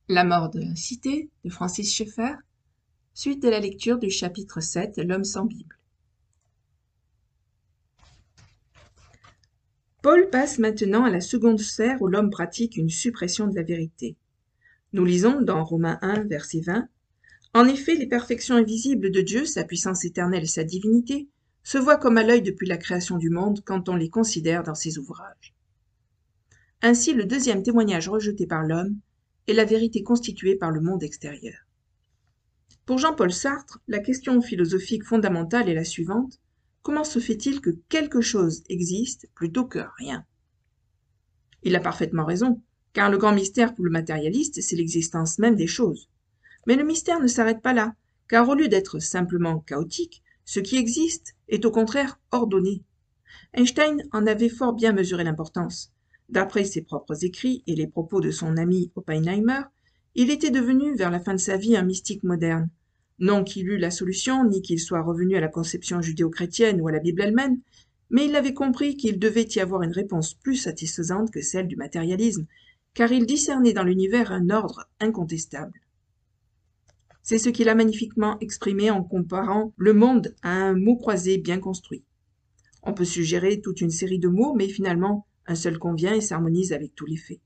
La mort de la cité de Francis Schaeffer, suite de la lecture du chapitre 7, L'homme sans Bible. Paul passe maintenant à la seconde sphère où l'homme pratique une suppression de la vérité. Nous lisons dans Romains 1, verset 20, « En effet, les perfections invisibles de Dieu, sa puissance éternelle et sa divinité, se voient comme à l'œil depuis la création du monde quand on les considère dans ses ouvrages. » Ainsi, le deuxième témoignage rejeté par l'homme est la vérité constituée par le monde extérieur. Pour Jean-Paul Sartre, la question philosophique fondamentale est la suivante: comment se fait-il que quelque chose existe plutôt que rien? Il a parfaitement raison, car le grand mystère pour le matérialiste, c'est l'existence même des choses. Mais le mystère ne s'arrête pas là, car au lieu d'être simplement chaotique, ce qui existe est au contraire ordonné. Einstein en avait fort bien mesuré l'importance. D'après ses propres écrits et les propos de son ami Oppenheimer, il était devenu vers la fin de sa vie un mystique moderne. Non qu'il eût la solution, ni qu'il soit revenu à la conception judéo-chrétienne ou à la Bible elle-même, mais il avait compris qu'il devait y avoir une réponse plus satisfaisante que celle du matérialisme, car il discernait dans l'univers un ordre incontestable. C'est ce qu'il a magnifiquement exprimé en comparant le monde à un mot croisé bien construit. On peut suggérer toute une série de mots, mais finalement, un seul convient et s'harmonise avec tous les faits.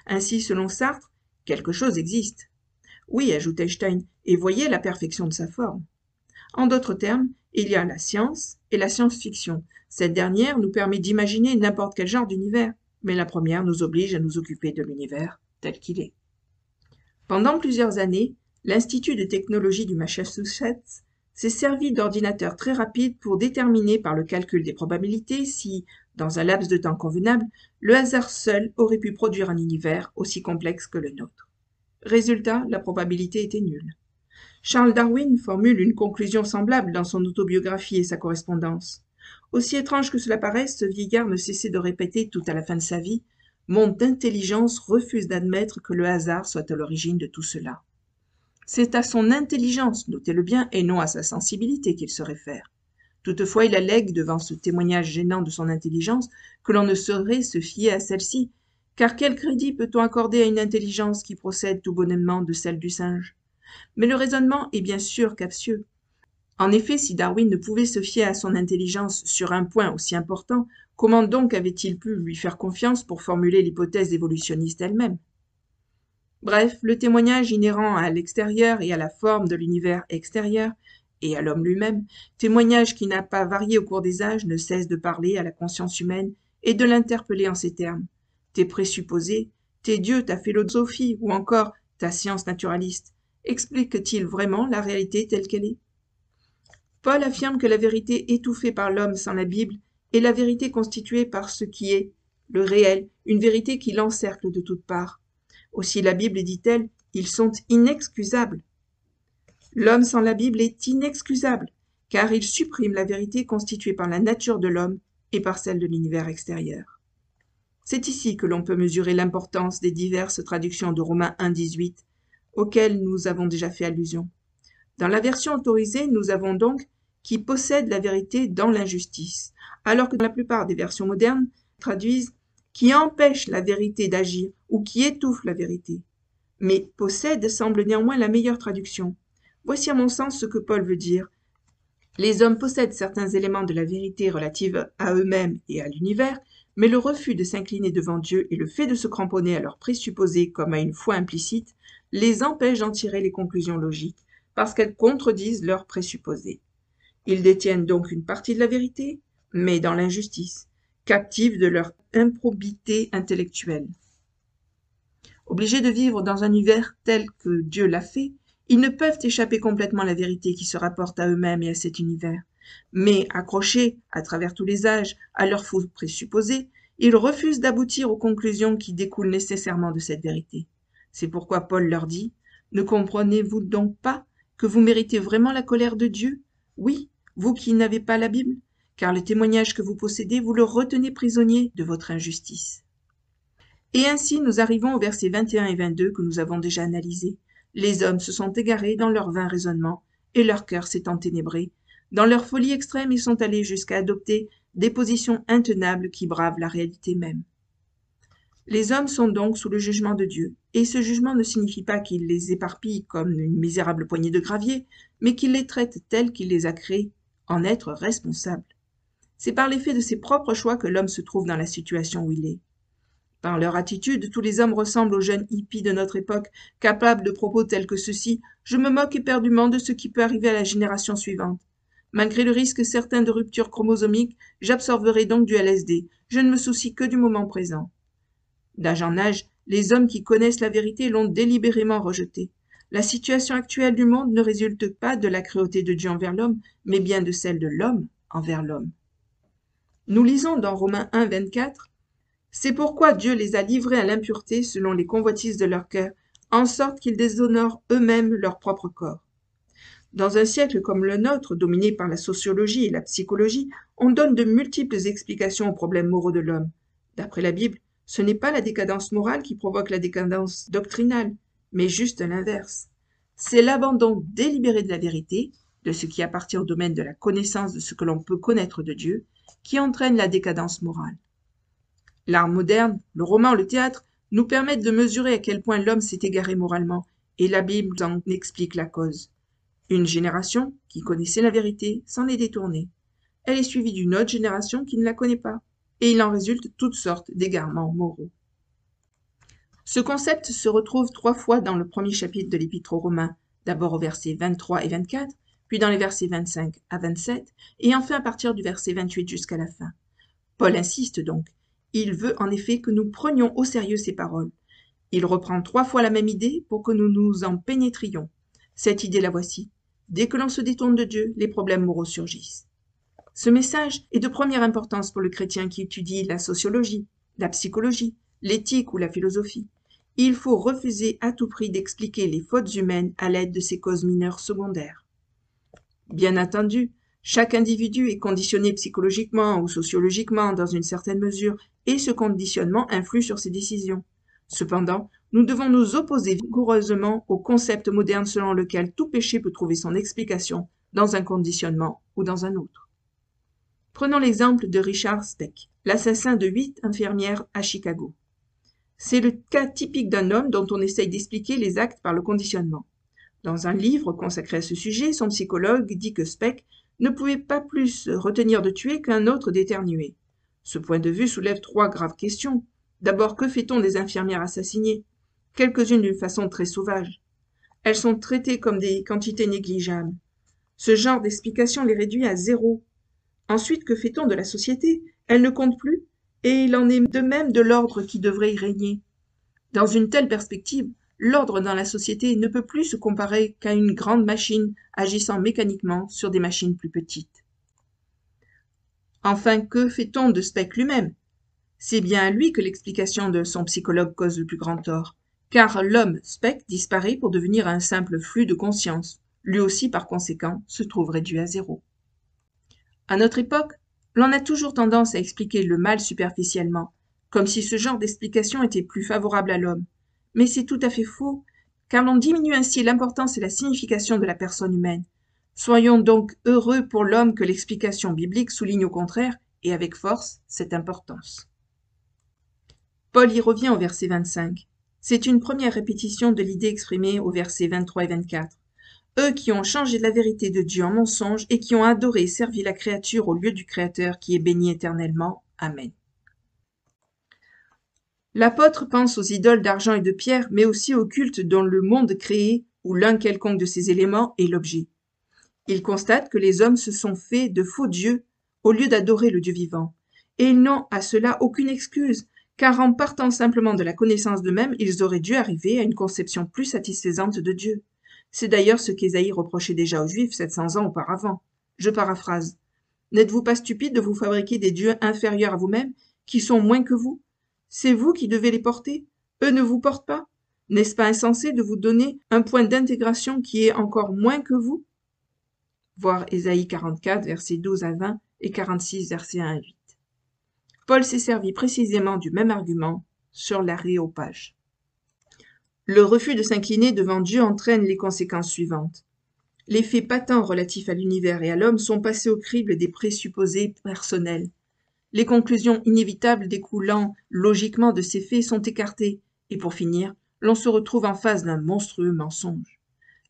Ainsi, selon Sartre, quelque chose existe. Oui, ajoute Einstein, et voyez la perfection de sa forme. En d'autres termes, il y a la science et la science-fiction. Cette dernière nous permet d'imaginer n'importe quel genre d'univers, mais la première nous oblige à nous occuper de l'univers tel qu'il est. Pendant plusieurs années, l'Institut de technologie du Massachusetts s'est servi d'ordinateurs très rapides pour déterminer par le calcul des probabilités si, dans un laps de temps convenable, le hasard seul aurait pu produire un univers aussi complexe que le nôtre. Résultat, la probabilité était nulle. Charles Darwin formule une conclusion semblable dans son autobiographie et sa correspondance. Aussi étrange que cela paraisse, ce vieillard ne cessait de répéter tout à la fin de sa vie: « Mon intelligence refuse d'admettre que le hasard soit à l'origine de tout cela. » C'est à son intelligence, notez-le bien, et non à sa sensibilité qu'il se réfère. Toutefois, il allègue, devant ce témoignage gênant de son intelligence, que l'on ne saurait se fier à celle-ci, car quel crédit peut-on accorder à une intelligence qui procède tout bonnement de celle du singe? Mais le raisonnement est bien sûr captieux. En effet, si Darwin ne pouvait se fier à son intelligence sur un point aussi important, comment donc avait-il pu lui faire confiance pour formuler l'hypothèse évolutionniste elle-même? Bref, le témoignage inhérent à l'extérieur et à la forme de l'univers extérieur, et à l'homme lui-même, témoignage qui n'a pas varié au cours des âges, ne cesse de parler à la conscience humaine et de l'interpeller en ces termes: tes présupposés, tes dieux, ta philosophie ou encore ta science naturaliste, expliquent-ils vraiment la réalité telle qu'elle est? Paul affirme que la vérité étouffée par l'homme sans la Bible est la vérité constituée par ce qui est, le réel, une vérité qui l'encercle de toutes parts. Aussi la Bible dit-elle, ils sont inexcusables. L'homme sans la Bible est inexcusable, car il supprime la vérité constituée par la nature de l'homme et par celle de l'univers extérieur. C'est ici que l'on peut mesurer l'importance des diverses traductions de Romains 1,18, auxquelles nous avons déjà fait allusion. Dans la version autorisée, nous avons donc « qui possède la vérité dans l'injustice », alors que dans la plupart des versions modernes traduisent « qui empêche la vérité d'agir » ou « qui étouffe la vérité ». Mais « possède » semble néanmoins la meilleure traduction. Voici à mon sens ce que Paul veut dire. Les hommes possèdent certains éléments de la vérité relative à eux-mêmes et à l'univers, mais le refus de s'incliner devant Dieu et le fait de se cramponner à leurs présupposés comme à une foi implicite les empêchent d'en tirer les conclusions logiques, parce qu'elles contredisent leurs présupposés. Ils détiennent donc une partie de la vérité, mais dans l'injustice, captifs de leur improbité intellectuelle. Obligés de vivre dans un univers tel que Dieu l'a fait, ils ne peuvent échapper complètement à la vérité qui se rapporte à eux-mêmes et à cet univers. Mais accrochés, à travers tous les âges, à leurs faux présupposés, ils refusent d'aboutir aux conclusions qui découlent nécessairement de cette vérité. C'est pourquoi Paul leur dit: « Ne comprenez-vous donc pas que vous méritez vraiment la colère de Dieu? Oui, vous qui n'avez pas la Bible, car le témoignage que vous possédez, vous le retenez prisonnier de votre injustice. » Et ainsi nous arrivons aux versets 21 et 22 que nous avons déjà analysés. Les hommes se sont égarés dans leur vain raisonnement, et leur cœur s'est enténébré. Dans leur folie extrême, ils sont allés jusqu'à adopter des positions intenables qui bravent la réalité même. Les hommes sont donc sous le jugement de Dieu, et ce jugement ne signifie pas qu'il les éparpille comme une misérable poignée de gravier, mais qu'il les traite tels qu'il les a créés, en être responsable. C'est par l'effet de ses propres choix que l'homme se trouve dans la situation où il est. Par leur attitude, tous les hommes ressemblent aux jeunes hippies de notre époque, capables de propos tels que ceux-ci: « Je me moque éperdument de ce qui peut arriver à la génération suivante. Malgré le risque certain de rupture chromosomique, j'absorberai donc du LSD. Je ne me soucie que du moment présent. » D'âge en âge, les hommes qui connaissent la vérité l'ont délibérément rejetée. La situation actuelle du monde ne résulte pas de la cruauté de Dieu envers l'homme, mais bien de celle de l'homme envers l'homme. Nous lisons dans Romains 1, 24 « C'est pourquoi Dieu les a livrés à l'impureté selon les convoitises de leur cœur, en sorte qu'ils déshonorent eux-mêmes leur propre corps. » Dans un siècle comme le nôtre, dominé par la sociologie et la psychologie, on donne de multiples explications aux problèmes moraux de l'homme. D'après la Bible, ce n'est pas la décadence morale qui provoque la décadence doctrinale, mais juste l'inverse. C'est l'abandon délibéré de la vérité, de ce qui appartient au domaine de la connaissance de ce que l'on peut connaître de Dieu, qui entraîne la décadence morale. L'art moderne, le roman, le théâtre, nous permettent de mesurer à quel point l'homme s'est égaré moralement, et la Bible en explique la cause. Une génération qui connaissait la vérité s'en est détournée. Elle est suivie d'une autre génération qui ne la connaît pas, et il en résulte toutes sortes d'égarements moraux. Ce concept se retrouve 3 fois dans le premier chapitre de l'Épître aux Romains, d'abord aux versets 23 et 24, puis dans les versets 25 à 27, et enfin à partir du verset 28 jusqu'à la fin. Paul insiste donc. Il veut en effet que nous prenions au sérieux ces paroles. Il reprend 3 fois la même idée pour que nous nous en pénétrions. Cette idée la voici. Dès que l'on se détourne de Dieu, les problèmes moraux surgissent. Ce message est de première importance pour le chrétien qui étudie la sociologie, la psychologie, l'éthique ou la philosophie. Il faut refuser à tout prix d'expliquer les fautes humaines à l'aide de ces causes mineures secondaires. Bien entendu, chaque individu est conditionné psychologiquement ou sociologiquement dans une certaine mesure, et ce conditionnement influe sur ses décisions. Cependant, nous devons nous opposer vigoureusement au concept moderne selon lequel tout péché peut trouver son explication dans un conditionnement ou dans un autre. Prenons l'exemple de Richard Speck, l'assassin de 8 infirmières à Chicago. C'est le cas typique d'un homme dont on essaye d'expliquer les actes par le conditionnement. Dans un livre consacré à ce sujet, son psychologue dit que Speck ne pouvait pas plus retenir de tuer qu'un autre d'éternuer. Ce point de vue soulève 3 graves questions. D'abord, que fait-on des infirmières assassinées? Quelques-unes d'une façon très sauvage. Elles sont traitées comme des quantités négligeables. Ce genre d'explication les réduit à 0. Ensuite, que fait-on de la société? Elle ne compte plus, et il en est de même de l'ordre qui devrait y régner. Dans une telle perspective, l'ordre dans la société ne peut plus se comparer qu'à une grande machine agissant mécaniquement sur des machines plus petites. Enfin, que fait-on de Speck lui-même? C'est bien à lui que l'explication de son psychologue cause le plus grand tort, car l'homme Speck disparaît pour devenir un simple flux de conscience. Lui aussi, par conséquent, se trouve réduit à 0. À notre époque, l'on a toujours tendance à expliquer le mal superficiellement, comme si ce genre d'explication était plus favorable à l'homme. Mais c'est tout à fait faux, car l'on diminue ainsi l'importance et la signification de la personne humaine. Soyons donc heureux pour l'homme que l'explication biblique souligne au contraire, et avec force, cette importance. Paul y revient au verset 25. C'est une première répétition de l'idée exprimée au verset 23 et 24. Eux qui ont changé la vérité de Dieu en mensonge et qui ont adoré et servi la créature au lieu du Créateur qui est béni éternellement. Amen. L'apôtre pense aux idoles d'argent et de pierre, mais aussi au culte dans le monde créé où l'un quelconque de ces éléments est l'objet. Il constate que les hommes se sont faits de faux dieux au lieu d'adorer le Dieu vivant. Et ils n'ont à cela aucune excuse, car en partant simplement de la connaissance d'eux-mêmes, ils auraient dû arriver à une conception plus satisfaisante de Dieu. C'est d'ailleurs ce qu'Ésaïe reprochait déjà aux Juifs 700 ans auparavant. Je paraphrase. N'êtes-vous pas stupide de vous fabriquer des dieux inférieurs à vous-même, qui sont moins que vous? C'est vous qui devez les porter. Eux ne vous portent pas. N'est-ce pas insensé de vous donner un point d'intégration qui est encore moins que vous? Voir Ésaïe 44, versets 12 à 20 et 46, versets 1 à 8. Paul s'est servi précisément du même argument sur l'aréopage. Le refus de s'incliner devant Dieu entraîne les conséquences suivantes. Les faits patents relatifs à l'univers et à l'homme sont passés au crible des présupposés personnels. Les conclusions inévitables découlant logiquement de ces faits sont écartées, et pour finir, l'on se retrouve en face d'un monstrueux mensonge.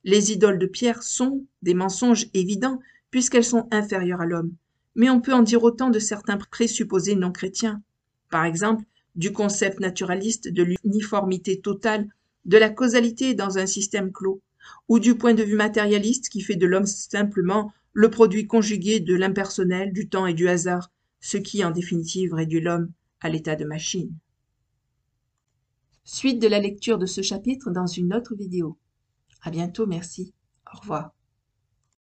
Les idoles de pierre sont des mensonges évidents puisqu'elles sont inférieures à l'homme, mais on peut en dire autant de certains présupposés non chrétiens. Par exemple, du concept naturaliste de l'uniformité totale, de la causalité dans un système clos, ou du point de vue matérialiste qui fait de l'homme simplement le produit conjugué de l'impersonnel, du temps et du hasard, ce qui, en définitive, réduit l'homme à l'état de machine. Suite de la lecture de ce chapitre dans une autre vidéo. À bientôt, merci. Au revoir.